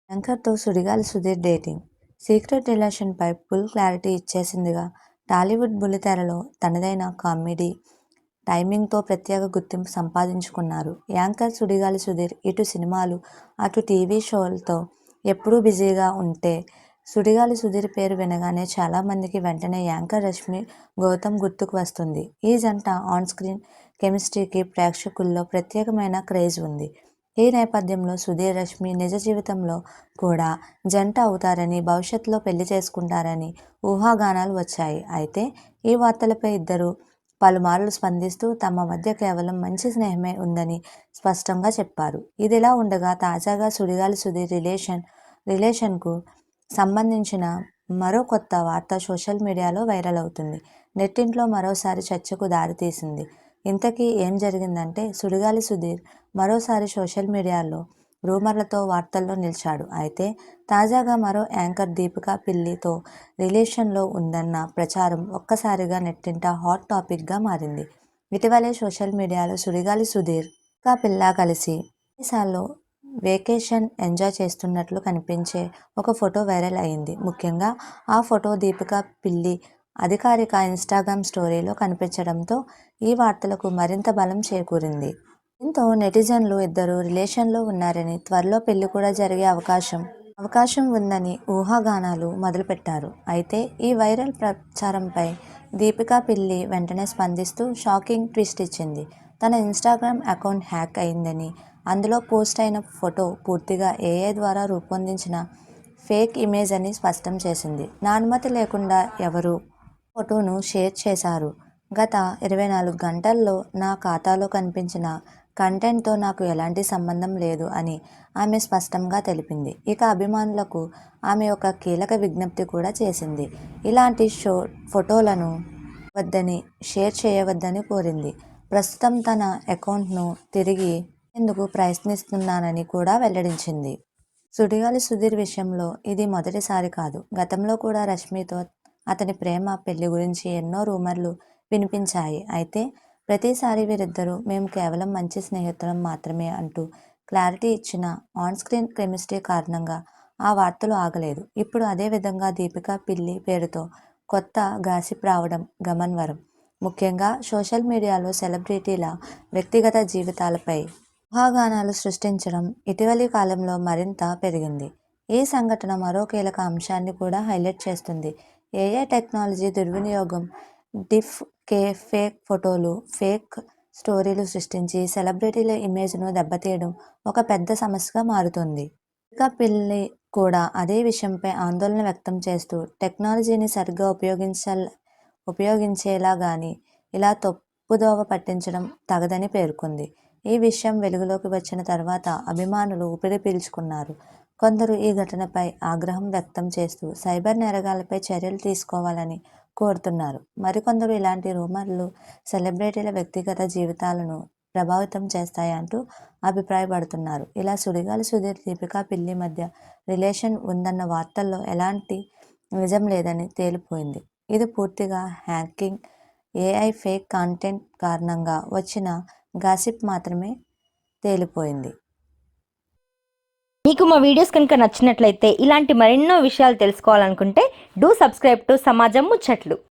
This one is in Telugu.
యాంకర్తో సుడిగాలి సుధీర్ డేటింగ్. సీక్రెట్ రిలేషన్పై ఫుల్ క్లారిటీ ఇచ్చేసిందిగా. టాలీవుడ్ బుల్లితెరలో తనదైన కామెడీ టైమింగ్తో ప్రత్యేక గుర్తింపు సంపాదించుకున్నారు యాంకర్ సుడిగాలి సుధీర్. ఇటు సినిమాలు, అటు టీవీ షోలతో ఎప్పుడూ బిజీగా ఉంటే సుడిగాలి సుధీర్ పేరు వినగానే చాలామందికి వెంటనే యాంకర్ రష్మి గౌతమ్ గుర్తుకు వస్తుంది. ఈ జంట ఆన్ స్క్రీన్ కెమిస్ట్రీకి ప్రేక్షకుల్లో ప్రత్యేకమైన క్రేజ్ ఉంది. ఈ నేపథ్యంలో సుధీర్, రష్మి నిజ జీవితంలో కూడా జంట అవుతారని, భవిష్యత్తులో పెళ్లి చేసుకుంటారని ఊహాగానాలు వచ్చాయి. అయితే ఈ వార్తలపై ఇద్దరు పలుమార్లు స్పందిస్తూ తమ మధ్య కేవలం మంచి స్నేహమే ఉందని స్పష్టంగా చెప్పారు. ఇదిలా ఉండగా తాజాగా సుడిగాలి సుధీర్ రిలేషన్కు సంబంధించిన మరో కొత్త వార్త సోషల్ మీడియాలో వైరల్ అవుతుంది. నెట్టింట్లో మరోసారి చర్చకు దారితీసింది. ఇంతకీ ఏం జరిగిందంటే సుడిగాలి సుధీర్ మరోసారి సోషల్ మీడియాలో రూమర్లతో వార్తల్లో నిలిచాడు. అయితే తాజాగా మరో యాంకర్ దీపికా పిల్లితో రిలేషన్లో ఉందన్న ప్రచారం ఒక్కసారిగా నెట్టింట హాట్ టాపిక్గా మారింది. ఇటీవలే సోషల్ మీడియాలో సుడిగాలి సుధీర్, దీపికా పిల్ల కలిసి విదేశాల్లో వేకేషన్ ఎంజాయ్ చేస్తున్నట్లు కనిపించే ఒక ఫోటో వైరల్ అయింది. ముఖ్యంగా ఆ ఫోటో దీపికా పిల్లి అధికారిక ఇన్స్టాగ్రామ్ స్టోరీలో కనిపించడంతో ఈ వార్తలకు మరింత బలం చేకూరింది. దీంతో నెటిజన్లు ఇద్దరు రిలేషన్లో ఉన్నారని, త్వరలో పెళ్లి కూడా జరిగే అవకాశం ఉందని ఊహాగానాలు మొదలుపెట్టారు. అయితే ఈ వైరల్ ప్రచారంపై దీపికా పిల్లి వెంటనే స్పందిస్తూ షాకింగ్ ట్విస్ట్ ఇచ్చింది. తన ఇన్స్టాగ్రామ్ అకౌంట్ హ్యాక్ అయిందని, అందులో పోస్ట్ అయిన ఫోటో పూర్తిగా ఏఐ ద్వారా రూపొందించిన ఫేక్ ఇమేజ్ అని స్పష్టం చేసింది. నా అనుమతి లేకుండా ఎవరూ ఫోటోను షేర్ చేశారు. గత 24 గంటల్లో నా ఖాతాలో కనిపించిన కంటెంట్తో నాకు ఎలాంటి సంబంధం లేదు అని ఆమె స్పష్టంగా తెలిపింది. ఇక అభిమానులకు ఆమె ఒక కీలక విజ్ఞప్తి కూడా చేసింది. ఇలాంటి ఫోటోలను వద్దని, షేర్ చేయవద్దని కోరింది. ప్రస్తుతం తన అకౌంట్ను తిరిగి ఎందుకు ప్రయత్నిస్తున్నానని కూడా వెల్లడించింది. సుడిగాలి సుధీర్ విషయంలో ఇది మొదటిసారి కాదు. గతంలో కూడా రష్మితో అతని ప్రేమ, పెళ్లి గురించి ఎన్నో రూమర్లు వినిపించాయి. అయితే ప్రతిసారి వీరిద్దరూ మేము కేవలం మంచి స్నేహితులం మాత్రమే అంటూ క్లారిటీ ఇచ్చిన ఆన్ స్క్రీన్ కెమిస్ట్రీ కారణంగా ఆ వార్తలు ఆగలేదు. ఇప్పుడు అదే విధంగా దీపికా పిల్లి పేరుతో కొత్త గాసిప్ రావడం గమనార్హం. ముఖ్యంగా సోషల్ మీడియాలో సెలబ్రిటీల వ్యక్తిగత జీవితాలపై ఊహాగానాలు సృష్టించడం ఇటీవలి కాలంలో మరింత పెరిగింది. ఈ సంఘటన మరో కీలక అంశాన్ని కూడా హైలైట్ చేస్తుంది. ఏఐ టెక్నాలజీ దుర్వినియోగం. డిప్ ఫేక్ ఫోటోలు, ఫేక్ స్టోరీలు సృష్టించి సెలబ్రిటీల ఇమేజ్ను దెబ్బతీయడం ఒక పెద్ద సమస్యగా మారుతుంది. దీపికా పిల్లి కూడా అదే విషయంపై ఆందోళన వ్యక్తం చేస్తూ టెక్నాలజీని సరిగ్గా ఉపయోగించేలా గానీ ఇలా తప్పుదోవ పట్టించడం తగదని పేర్కొంది. ఈ విషయం వెలుగులోకి వచ్చిన తర్వాత అభిమానులు ఊపిరి పీల్చుకున్నారు. కొందరు ఈ ఘటనపై ఆగ్రహం వ్యక్తం చేస్తూ సైబర్ నేరగాళ్లపై చర్యలు తీసుకోవాలని కోరుతున్నారు. మరికొందరు ఇలాంటి రూమర్లు సెలబ్రిటీల వ్యక్తిగత జీవితాలను ప్రభావితం చేస్తాయంటూ అభిప్రాయపడుతున్నారు. ఇలా సుడిగాలి సుధీర్, దీపికా పిల్లి మధ్య రిలేషన్ ఉందన్న వార్తల్లో ఎలాంటి నిజం లేదని తేలిపోయింది. ఇది పూర్తిగా హ్యాకింగ్, ఏఐ ఫేక్ కంటెంట్ కారణంగా వచ్చిన గాసిప్ మాత్రమే తేలిపోయింది. మీకు మా వీడియోస్ కనుక నచ్చినట్లయితే ఇలాంటి మరెన్నో విషయాలు తెలుసుకోవాలనుకుంటే డూ సబ్స్క్రైబ్ టు సమాజం ముచ్చట్లు.